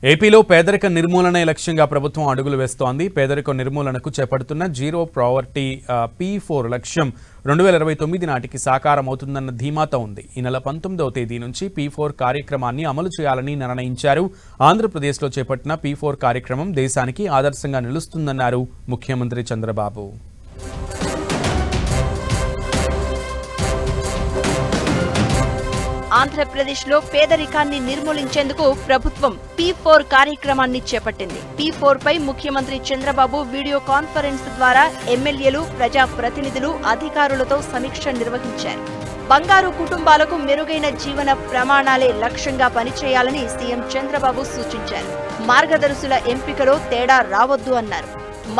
ఏపీలో పేదరిక నిర్మూలనే లక్ష్యంగా ప్రభుత్వం అడుగులు వేస్తోంది. పేదరిక నిర్మూలనకు చేపడుతున్న జీరో పావర్టీ P4 లక్ష్యం 2029 నాటికి సాకారం అవుతుందన్న ధీమాతో ఉంది. ఈ నెల 19వ తేదీ నుంచి P4 కార్యక్రమాన్ని అమలు చేయాలని నిర్ణయించారు. ఆంధ్రప్రదేశ్లో చేపట్టిన P4 కార్యక్రమం దేశానికి ఆదర్శంగా నిలుస్తుందన్నారు ముఖ్యమంత్రి చంద్రబాబు. ఆంధ్రప్రదేశ్లో పేదరికాన్ని నిర్మూలించేందుకు ప్రభుత్వం P4 కార్యక్రమాన్ని చేపట్టింది. P4 పై ముఖ్యమంత్రి చంద్రబాబు వీడియో కాన్ఫరెన్స్ ద్వారా ఎమ్మెల్యేలు, ప్రజా ప్రతినిధులు, అధికారులతో సమీక్ష నిర్వహించారు. బంగారు కుటుంబాలకు మెరుగైన జీవన ప్రమాణాలే లక్ష్యంగా పనిచేయాలని సీఎం చంద్రబాబు సూచించారు. మార్గదర్శుల ఎంపికలో తేడా రావద్దు అన్నారు.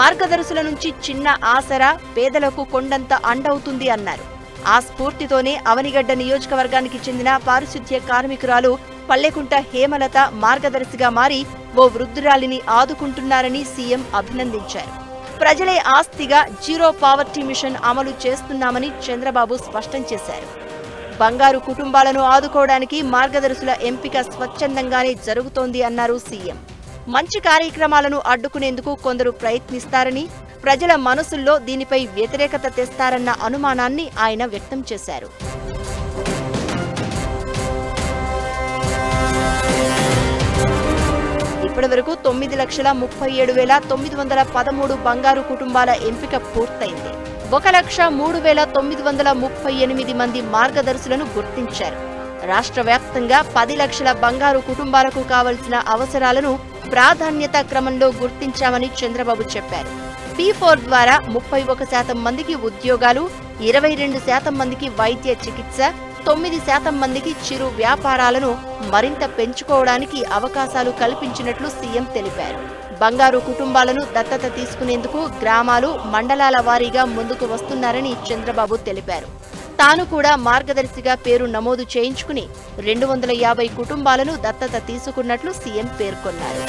మార్గదర్శుల నుంచి చిన్న ఆసరా పేదలకు కొండంత అండవుతుంది అన్నారు. ఆ స్ఫూర్తితోనే అవనిగడ్డ నియోజకవర్గానికి చెందిన పారిశుద్ధ్య కార్మికురాలు పల్లెకుంట హేమలత మార్గదర్శిగా మారి ఓ వృద్ధురాలిని ఆదుకుంటున్నారని సీఎం అభినందించారు. ప్రజలే ఆస్తిగా జీరో పావర్టీ మిషన్ అమలు చేస్తున్నామని చంద్రబాబు స్పష్టం చేశారు. బంగారు కుటుంబాలను ఆదుకోవడానికి మార్గదర్శుల ఎంపిక స్వచ్ఛందంగానే జరుగుతోంది అన్నారు సీఎం. మంచి కార్యక్రమాలను అడ్డుకునేందుకు కొందరు ప్రయత్నిస్తారని, ప్రజల మనసుల్లో దీనిపై వ్యతిరేకత తెస్తారన్న అనుమానాన్ని ఆయన వ్యక్తం చేశారు. ఇప్పటివరకు 9,37,913 బంగారు కుటుంబాల ఎంపిక పూర్తయింది. 1,03,938 మంది మార్గదర్శులను గుర్తించారు. రాష్ట్ర వ్యాప్తంగా 10 లక్షల బంగారు కుటుంబాలకు కావలసిన అవసరాలను ప్రాధాన్యత క్రమంలో గుర్తించామని చంద్రబాబు చెప్పారు. P4 ద్వారా 31% మందికి ఉద్యోగాలు, 22% మందికి వైద్య చికిత్స, 9% మందికి చిరు వ్యాపారాలను మరింత పెంచుకోవడానికి అవకాశాలు కల్పించినట్లు సీఎం తెలిపారు. బంగారు కుటుంబాలను దత్తత తీసుకునేందుకు గ్రామాలు, మండలాల వారీగా ముందుకు వస్తున్నారని చంద్రబాబు తెలిపారు. తాను కూడా మార్గదర్శిగా పేరు నమోదు చేయించుకుని 250 కుటుంబాలను దత్తత తీసుకున్నట్లు సీఎం పేర్కొన్నారు.